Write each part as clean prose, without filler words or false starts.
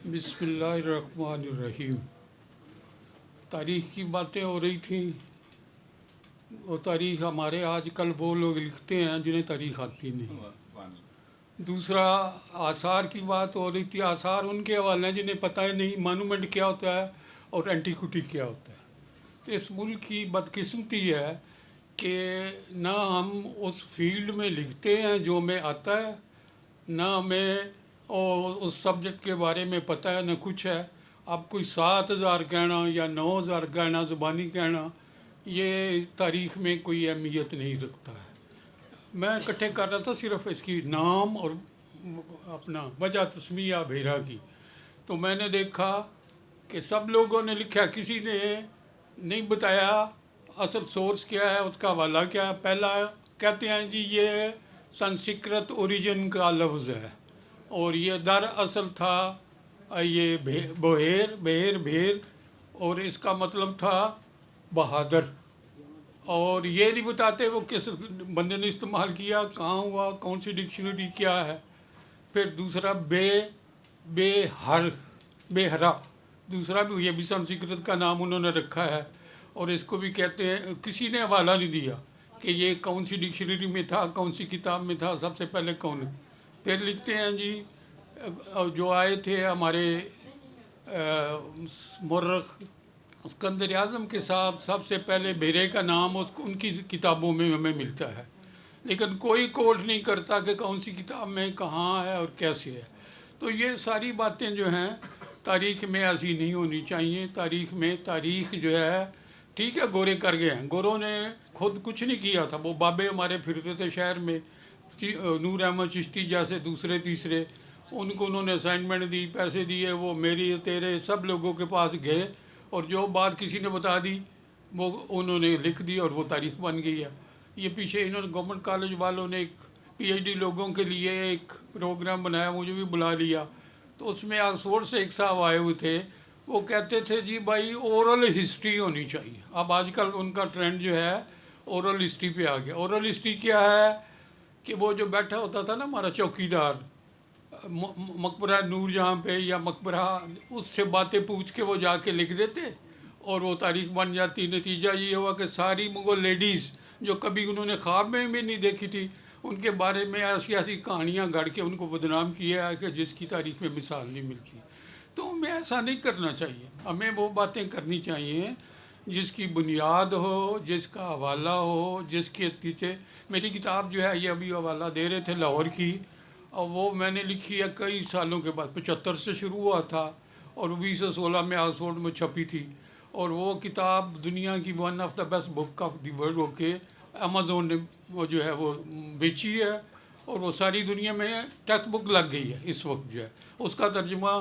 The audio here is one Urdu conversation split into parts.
بسم اللہ الرحمن الرحیم۔ تاریخ کی باتیں ہو رہی تھیں۔ وہ تاریخ ہمارے آج کل وہ لوگ لکھتے ہیں جنہیں تاریخ آتی نہیں۔ دوسرا آثار کی بات ہو رہی تھی۔ آثار ان کے حوالے ہیں جنہیں پتہ ہی نہیں مانومنٹ کیا ہوتا ہے اور اینٹیکوٹی کیا ہوتا ہے۔ تو اس ملک کی بدقسمتی ہے کہ نہ ہم اس فیلڈ میں لکھتے ہیں جو ہمیں آتا ہے، نہ ہمیں اس سبجیکٹ کے بارے میں پتہ ہے، نہ کچھ ہے۔ اب کوئی 7,000 کہنا یا 9,000 کہنا، زبانی کہنا، یہ تاریخ میں کوئی اہمیت نہیں رکھتا ہے۔ میں اکٹھے کر رہا تھا صرف اس کی نام اور اپنا وجہ تسمیہ بھیرا کی، تو میں نے دیکھا کہ سب لوگوں نے لکھا، کسی نے نہیں بتایا اصل سورس کیا ہے، اس کا حوالہ کیا ہے۔ پہلا کہتے ہیں جی یہ سنسکرت اوریجن کا لفظ ہے، اور یہ در اصل تھا یہ بھیر، اور اس کا مطلب تھا بہادر، اور یہ نہیں بتاتے وہ کس بندے نے استعمال کیا، کہاں ہوا، کون سی ڈکشنری کیا ہے۔ پھر دوسرا بے ہرا، دوسرا بھی یہ بھی سنسکرت کا نام انہوں نے رکھا ہے، اور اس کو بھی کہتے ہیں، کسی نے حوالہ نہیں دیا کہ یہ کون سی ڈکشنری میں تھا، کون سی کتاب میں تھا، سب سے پہلے کون۔ پھر لکھتے ہیں جی جو آئے تھے ہمارے مورخ اسکندر اعظم کے ساتھ، سب سے پہلے بھیرے کا نام ان کی کتابوں میں ہمیں ملتا ہے، لیکن کوئی کوٹ نہیں کرتا کہ کون سی کتاب میں کہاں ہے اور کیسے ہے۔ تو یہ ساری باتیں جو ہیں تاریخ میں ایسی نہیں ہونی چاہیے۔ تاریخ جو ہے ٹھیک ہے، گورے کر گئے ہیں، گوروں نے خود کچھ نہیں کیا تھا، وہ بابے ہمارے پھرتے تھے شہر میں، نور احمد چشتی جیسے دوسرے تیسرے، ان کو انہوں نے اسائنمنٹ دی، پیسے دیے، وہ میری تیرے سب لوگوں کے پاس گئے، اور جو بات کسی نے بتا دی وہ انہوں نے لکھ دی، اور وہ تاریخ بن گئی ہے۔ یہ پیچھے انہوں نے گورنمنٹ کالج والوں نے ایک پی ایچ ڈی لوگوں کے لیے ایک پروگرام بنایا، مجھے بھی بلا لیا، تو اس میں آکسفورڈ سے ایک صاحب آئے ہوئے تھے، وہ کہتے تھے جی بھائی اورل ہسٹری ہونی چاہیے۔ اب آج کل ان کا ٹرینڈ جو ہے اورل ہسٹری پہ آ گیا۔ اورل ہسٹری کیا ہے کہ وہ جو بیٹھا ہوتا تھا نا ہمارا چوکیدار مقبرہ نور جہاں پہ یا مقبرہ، اس سے باتیں پوچھ کے وہ جا کے لکھ دیتے اور وہ تاریخ بن جاتی۔ نتیجہ یہ ہوا کہ ساری وہ لیڈیز جو کبھی انہوں نے خواب میں بھی نہیں دیکھی تھی، ان کے بارے میں ایسی کہانیاں گڑھ کے ان کو بدنام کیا ہے کہ جس کی تاریخ میں مثال نہیں ملتی۔ تو ہمیں ایسا نہیں کرنا چاہیے، ہمیں وہ باتیں کرنی چاہیے جس کی بنیاد ہو، جس کا حوالہ ہو، جس کے پیچھے۔ میری کتاب جو ہے یہ ابھی حوالہ دے رہے تھے لاہور کی، اور وہ میں نے لکھی ہے کئی سالوں کے بعد، 75 سے شروع ہوا تھا اور 2016 میں آکسفورڈ میں چھپی تھی، اور وہ کتاب دنیا کی one of the best book of the world ہو کے امیزون نے وہ جو ہے وہ بیچی ہے، اور وہ ساری دنیا میں ٹیکسٹ بک لگ گئی ہے اس وقت جو ہے۔ اس کا ترجمہ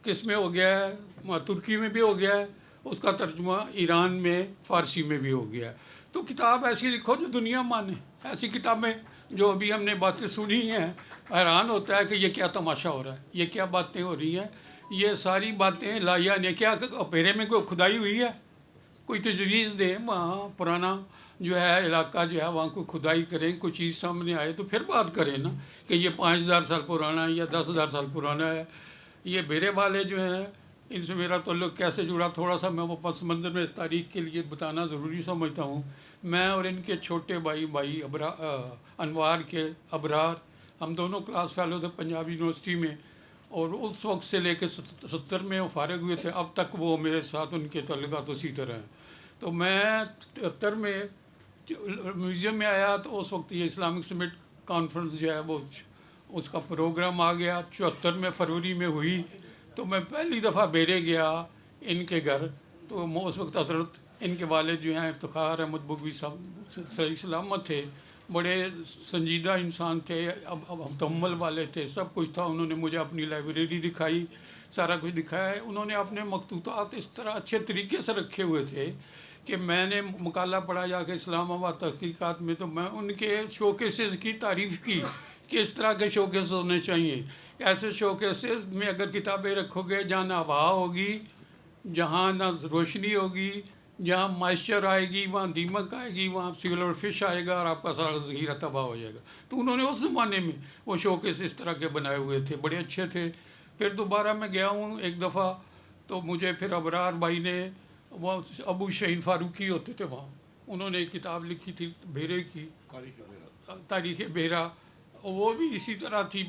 کس میں ہو گیا ہے، ترکی میں بھی ہو گیا ہے، اس کا ترجمہ ایران میں فارسی میں بھی ہو گیا ہے۔ تو کتاب ایسی لکھو جو دنیا مانے۔ ایسی کتابیں جو ابھی ہم نے باتیں سنی ہیں، حیران ہوتا ہے کہ یہ کیا تماشا ہو رہا ہے، یہ کیا باتیں ہو رہی ہیں۔ یہ ساری باتیں لایا نے کیا پیرے میں کوئی کھدائی ہوئی ہے، کوئی تجویز دے، وہاں پرانا جو ہے علاقہ جو ہے وہاں کوئی کھدائی کریں، کوئی چیز سامنے آئے تو پھر بات کریں نا کہ یہ 5,000 سال پرانا ہے یا 10,000 سال پرانا ہے۔ یہ بیرے والے جو ہیں ان سے میرا تعلق کیسے جڑا، تھوڑا سا میں وہ پس منظر میں اس تاریخ کے لیے بتانا ضروری سمجھتا ہوں۔ میں اور ان کے چھوٹے بھائی انوار کے ابرار، ہم دونوں کلاس فیلو تھے پنجاب یونیورسٹی میں، اور اس وقت سے لے کے 70 میں وہ فارغ ہوئے تھے، اب تک وہ میرے ساتھ ان کے تعلقات اسی طرح ہیں۔ تو میں 73 میں میوزیم میں آیا تو اس وقت یہ اسلامک سمٹ کانفرنس جو ہے وہ اس کا پروگرام آ گیا، 74 میں فروری میں ہوئی، تو میں پہلی دفعہ بیرے گیا ان کے گھر، تو اس وقت حضرت ان کے والد جو ہیں افتخار احمد بگوی صاحب صحیح سلامت تھے، بڑے سنجیدہ انسان تھے، اب تحمل والے تھے، سب کچھ تھا۔ انہوں نے مجھے اپنی لائبریری دکھائی، سارا کچھ دکھایا ہے۔ انہوں نے اپنے مخطوطات اس طرح اچھے طریقے سے رکھے ہوئے تھے کہ میں نے مقالہ پڑھا جا کے اسلام آباد تحقیقات میں، تو میں ان کے شو کیسز کی تعریف کی کہ اس طرح کے شو کیسز ہونے چاہیے۔ ایسے شو کیسز میں اگر کتابیں رکھو گے جہاں نہ ہوا ہوگی، جہاں نہ روشنی ہوگی، جہاں مائسچر آئے گی وہاں دیمک آئے گی، وہاں سیلور فش آئے گا، اور آپ کا سارا ذخیرہ تباہ ہو جائے گا۔ تو انہوں نے اس زمانے میں وہ شو کیس اس طرح کے بنائے ہوئے تھے، بڑے اچھے تھے۔ پھر دوبارہ میں گیا ہوں ایک دفعہ، تو مجھے پھر ابرار بھائی نے، وہ ابو شہین فاروقی ہوتے تھے وہاں، انہوں نے ایک کتاب لکھی تھی بھیرے کی، تاریخ بحیرہ، وہ بھی اسی طرح تھی،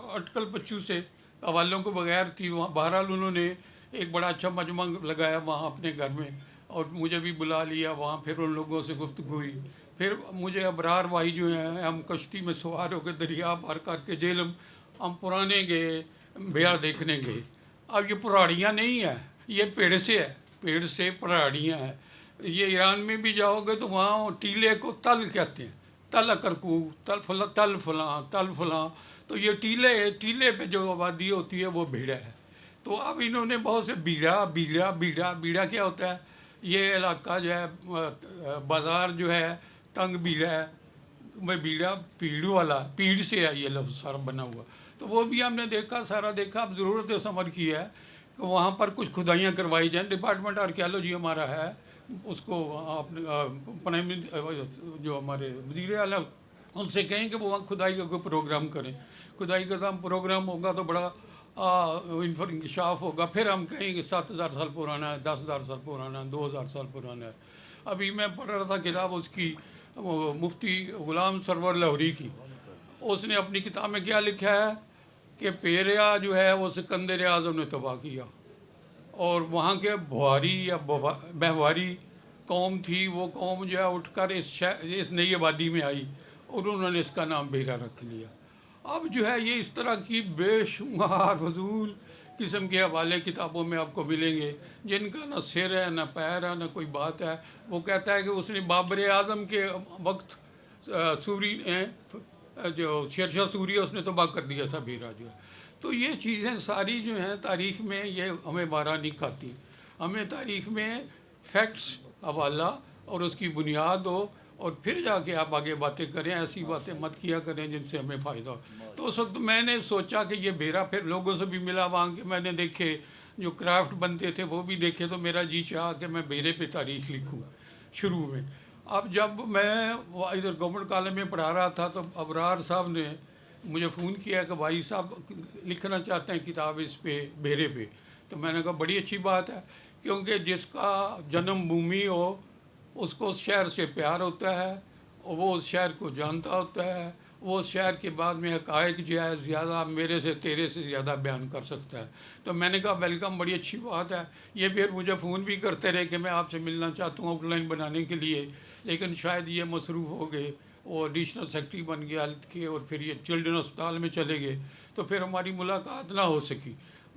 اٹکل پچو سے، حوالوں کو بغیر تھی وہاں. بہرحال انہوں نے ایک بڑا اچھا مجمع لگایا وہاں اپنے گھر میں، اور مجھے بھی بلا لیا وہاں. پھر ان لوگوں سے گفتگو ہوئی. پھر مجھے ابرار بھائی جو ہیں، ہم کشتی میں سوار ہو کے دریا پار کر کے جیلم ہم پرانے گئے، بیڑ دیکھنے گئے. اب یہ پراڑیاں نہیں ہیں، یہ پیڑ سے ہے، پیڑ سے پراڑیاں ہیں. یہ ایران میں بھی جاؤ گے تو وہاں ٹیلے کو تل کہتے ہیں، تل کرکو، تل فلاں، تل فلاں، تل فلاں. تو یہ ٹیلے پہ جو آبادی ہوتی ہے وہ بھیڑا ہے. تو اب انہوں نے بہت سے بیڑا کیا ہوتا ہے؟ یہ علاقہ جو ہے بازار جو ہے تنگ بیڑا ہے، میں بیڑا پیڑ والا، پیڑ سے ہے یہ لفظ سارا بنا ہوا. تو وہ بھی ہم نے دیکھا، سارا دیکھا. اب ضرورت سمجھ کی ہے کہ وہاں پر کچھ کھدائیاں کروائی جائیں. ڈپارٹمنٹ آرکیالوجی ہمارا ہے، اس کو اپنے جو ہمارے وزیر اعلیٰ ان سے کہیں کہ وہ وہاں کھدائی کا کوئی پروگرام کریں. کھدائی کا پروگرام ہوگا تو بڑا انکشاف ہوگا. پھر ہم کہیں کہ 7,000 سال پرانا ہے، 10,000 سال پرانا ہے، 2,000 سال پرانا ہے. ابھی میں پڑھ رہا تھا کتاب اس کی، مفتی غلام سرور لاہوری کی. اس نے اپنی کتاب میں کیا لکھا ہے کہ پیریا جو ہے وہ سکندر اعظم نے تباہ کیا، اور وہاں کے بہاری یا بہواری قوم تھی، وہ قوم جو ہے اٹھ کر اس نئی آبادی میں آئی، اور انہوں نے اس کا نام بحیرہ رکھ لیا. اب جو ہے یہ اس طرح کی بے شمار فضول قسم کے حوالے کتابوں میں آپ کو ملیں گے، جن کا نہ سر ہے، نہ پیر ہے، نہ کوئی بات ہے. وہ کہتا ہے کہ اس نے بابر اعظم کے وقت سوری نے، جو شیر شاہ سوری ہے، اس نے تباہ کر دیا تھا بحیرہ جو ہے. تو یہ چیزیں ساری جو ہیں تاریخ میں، یہ ہمیں مارا نہیں کھاتی. ہمیں تاریخ میں فیکٹس حوالہ اور اس کی بنیاد ہو، اور پھر جا کے آپ آگے باتیں کریں. ایسی باتیں مت کیا کریں جن سے ہمیں فائدہ ہو. تو اس وقت میں نے سوچا کہ یہ بحیرہ، پھر لوگوں سے بھی ملا وہاں کے، میں نے دیکھے جو کرافٹ بنتے تھے وہ بھی دیکھے. تو میرا جی چاہا کہ میں بحیرے پہ تاریخ لکھوں شروع میں. اب جب میں ادھر گورنمنٹ کالج میں پڑھا رہا تھا تو ابرار صاحب نے مجھے فون کیا کہ بھائی صاحب لکھنا چاہتے ہیں کتاب اس پہ، بحیرے پہ. تو میں نے کہا بڑی اچھی بات ہے، کیونکہ جس کا جنم بھومی ہو اس کو اس شہر سے پیار ہوتا ہے، اور وہ اس شہر کو جانتا ہوتا ہے. وہ اس شہر کے بعد میں حقائق جو ہے زیادہ میرے سے تیرے سے زیادہ بیان کر سکتا ہے. تو میں نے کہا ویلکم، بڑی اچھی بات ہے. یہ پھر مجھے فون بھی کرتے رہے کہ میں آپ سے ملنا چاہتا ہوں آؤٹ لائن بنانے کے لیے، لیکن شاید یہ مصروف ہو گئے. وہ ایڈیشنل سیکرٹری بن گیا ہیلتھ کے، اور پھر یہ چلڈرن اسپتال میں چلے گئے، تو پھر ہماری ملاقات نہ ہو سکی.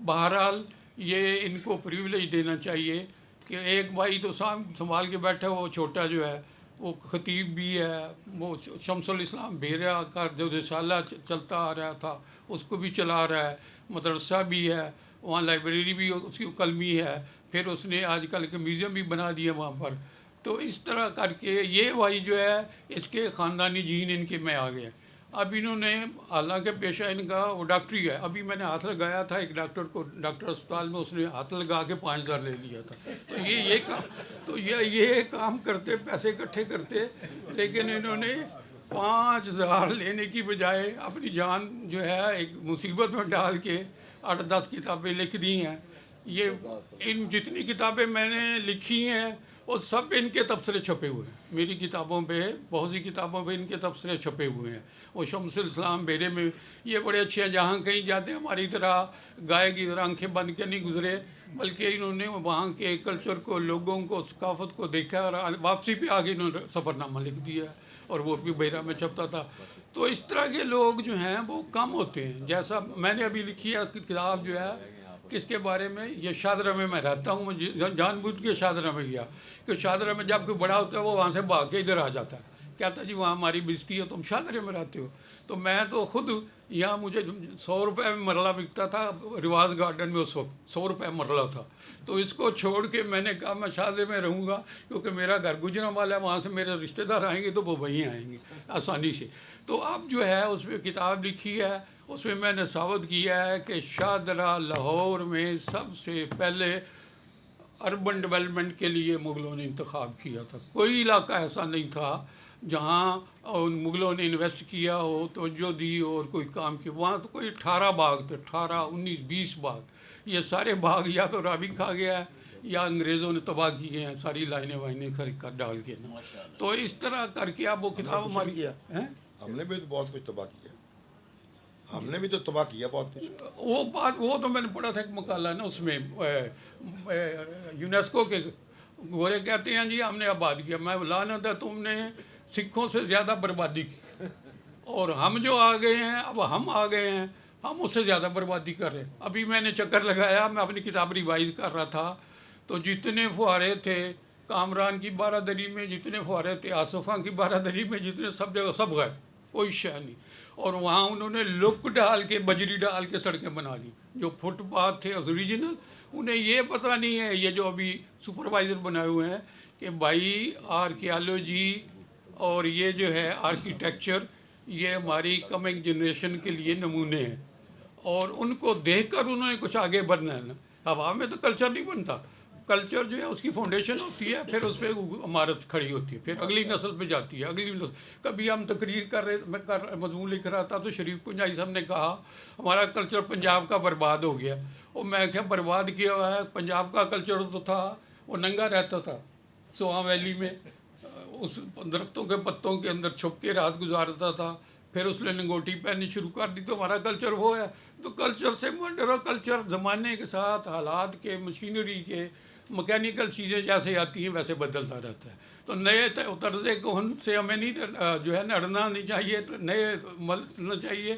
بہرحال یہ ان کو پریویلیج دینا چاہیے کہ ایک بھائی تو سنبھال کے بیٹھا، وہ چھوٹا جو ہے وہ خطیب بھی ہے، وہ شمس الاسلام بحیرہ کا جو رسالہ چلتا آ رہا تھا اس کو بھی چلا رہا ہے، مدرسہ بھی ہے وہاں، لائبریری بھی اس کی قلمی ہے. پھر اس نے آج کل کے میوزیم بھی بنا دیے وہاں پر. تو اس طرح کر کے یہ بھائی جو ہے اس کے خاندانی جین ان کے میں آ گئے. اب انہوں نے، حالانکہ پیشہ ان کا وہ ڈاکٹری ہے. ابھی میں نے ہاتھ لگایا تھا ایک ڈاکٹر کو ڈاکٹر اسپتال میں، اس نے ہاتھ لگا کے 5,000 لے لیا تھا. تو یہ کام کرتے، پیسے اکٹھے کرتے، لیکن انہوں نے 5,000 لینے کی بجائے اپنی جان جو ہے ایک مصیبت میں ڈال کے 8-10 کتابیں لکھ دی ہیں. یہ ان جتنی کتابیں میں نے لکھی ہیں وہ سب ان کے تبصرے چھپے ہوئے ہیں. میری کتابوں پہ، بہت سی کتابوں پہ ان کے تبصرے چھپے ہوئے ہیں. وہ شمس الاسلام بحیرے میں یہ بڑے اچھے ہیں، جہاں کہیں جاتے ہیں ہماری طرح گائے کی طرح آنکھیں بند کے نہیں گزرے، بلکہ انہوں نے وہاں کے کلچر کو، لوگوں کو، ثقافت کو دیکھا، اور واپسی پہ آگے انہوں نے سفر نامہ لکھ دیا، اور وہ بھی بحیرہ میں چھپتا تھا. تو اس طرح کے لوگ جو ہیں وہ کم ہوتے ہیں. جیسا میں نے ابھی لکھی ہے کتاب جو ہے کس کے بارے میں، یہ شاہدرہ میں رہتا ہوں. میں جان بوجھ کے شاہدرہ میں گیا، کہ شاہدرہ میں جب کوئی بڑا ہوتا ہے وہ وہاں سے بھاگ کے ادھر آ جاتا ہے، کہتا جی وہاں ہماری بےزتی ہے، تم شاہدرہ میں رہتے ہو. تو میں تو خود یہاں، مجھے 100 روپے میں مرلہ بکتا تھا رواز گارڈن میں، اس وقت 100 روپے مرلہ تھا. تو اس کو چھوڑ کے میں نے کہا میں شاہدرہ میں رہوں گا، کیونکہ میرا گھر گجرانوالہ ہے، وہاں سے میرے رشتہ دار آئیں گے تو وہ وہیں آئیں گے آسانی سے. تو اب جو ہے اس میں کتاب لکھی ہے، اس میں میں نے ثابت کیا ہے کہ شاہدرہ لاہور میں سب سے پہلے اربن ڈیولپمنٹ کے لیے مغلوں نے انتخاب کیا تھا. کوئی علاقہ ایسا نہیں تھا جہاں ان مغلوں نے انویسٹ کیا ہو، توجہ دی ہو اور کوئی کام کیا، وہاں تو کوئی 18 باغ تھے، 18 19 20 باغ. یہ سارے باغ یا تو رابی کھا گیا ہے یا انگریزوں نے تباہ کیے ہیں، ساری لائنیں وائنیں کر ڈال کے نا. تو اس طرح کر کے اب وہ کتاب ہماری کیا ہم نے بھی تو بہت کچھ تباہ کیا، ہم نے بھی تو تباہ کیا بہت کچھ. وہ تو میں نے پڑھا تھا ایک مقالہ نا، اس میں یونیسکو کے گورے کہتے ہیں جی ہم نے آباد کیا. میں لعنت ہے، تم نے سکھوں سے زیادہ بربادی کی، اور ہم جو آ گئے ہیں، اب ہم آ گئے ہیں، ہم اس سے زیادہ بربادی کر رہے ہیں. ابھی میں نے چکر لگایا، میں اپنی کتاب ریوائز کر رہا تھا، تو جتنے فوارے تھے کامران کی بارادری میں، جتنے فوارے تھے آصفاں کی بارادری میں، جتنے سب جگہ سب گئے، کوئی شے نہیں. اور وہاں انہوں نے لک ڈال کے بجری ڈال کے سڑکیں بنا لی. جو فٹ پاتھ تھے اوریجنل، انہیں یہ پتہ نہیں ہے، یہ جو ابھی سپروائزر بنائے ہوئے ہیں، کہ بھائی آرکیالوجی اور یہ جو ہے آرکیٹیکچر، یہ ہماری کمنگ جنریشن کے لیے نمونے ہیں، اور ان کو دیکھ کر انہوں نے کچھ آگے بڑھنا ہے نا. ہوا میں تو کلچر نہیں بنتا، کلچر جو ہے اس کی فاؤنڈیشن ہوتی ہے، پھر اس پہ عمارت کھڑی ہوتی ہے، پھر اگلی نسل پہ جاتی ہے، اگلی نسل. کبھی ہم تقریر کر رہے، میں مضمون لکھ رہا تھا، تو شریف پنجائی صاحب نے کہا ہمارا کلچر پنجاب کا برباد ہو گیا. اور میں کیا برباد کیا ہوا ہے؟ پنجاب کا کلچر تو تھا، وہ ننگا رہتا تھا سواں ویلی میں، اس درختوں کے پتوں کے اندر چھپ کے رات گزارتا تھا، پھر اس نے لنگوٹی پہننی شروع کر دی. تو ہمارا کلچر وہ ہے. تو کلچر سے ڈرو، کلچر زمانے کے ساتھ حالات کے، مشینری کے، مکینیکل چیزیں جیسے آتی ہیں ویسے بدلتا رہتا ہے. تو نئے طرز کہن سے ہمیں نہیں جو ہے نا اڑنا نہیں چاہیے، نئے ملنا چاہیے.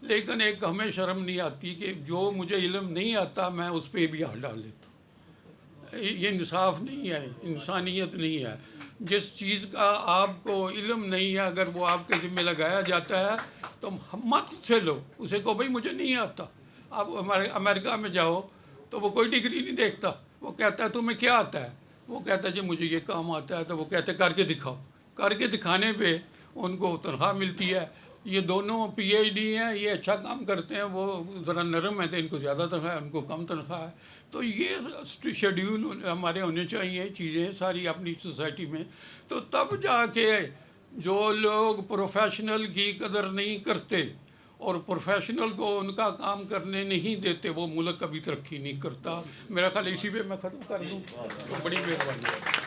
لیکن ایک ہمیں شرم نہیں آتی کہ جو مجھے علم نہیں آتا میں اس پہ بھی ہاتھ ڈال لیتا ہوں. یہ انصاف نہیں ہے، انسانیت نہیں ہے. جس چیز کا آپ کو علم نہیں ہے، اگر وہ آپ کے ذمہ لگایا جاتا ہے تو مت سے لو اسے، کو بھائی مجھے نہیں آتا. آپ ہمارے امریکہ میں جاؤ تو وہ کوئی ڈگری نہیں دیکھتا، وہ کہتا ہے تمہیں کیا آتا ہے؟ وہ کہتا ہے جی مجھے یہ کام آتا ہے. تو وہ کہتے ہیں کر کے دکھاؤ. کر کے دکھانے پہ ان کو تنخواہ ملتی ہے. یہ دونوں پی ایچ ڈی ہیں، یہ اچھا کام کرتے ہیں، وہ ذرا نرم ہیں تو ان کو زیادہ تنخواہ ہے، ان کو کم تنخواہ ہے. تو یہ شیڈیول ہمارے ہونے چاہیے چیزیں ساری اپنی سوسائٹی میں. تو تب جا کے جو لوگ پروفیشنل کی قدر نہیں کرتے اور پروفیشنل کو ان کا کام کرنے نہیں دیتے، وہ ملک کبھی ترقی نہیں کرتا. میرا خیال اسی پہ میں ختم کر دوں. تو بڑی مہربانی.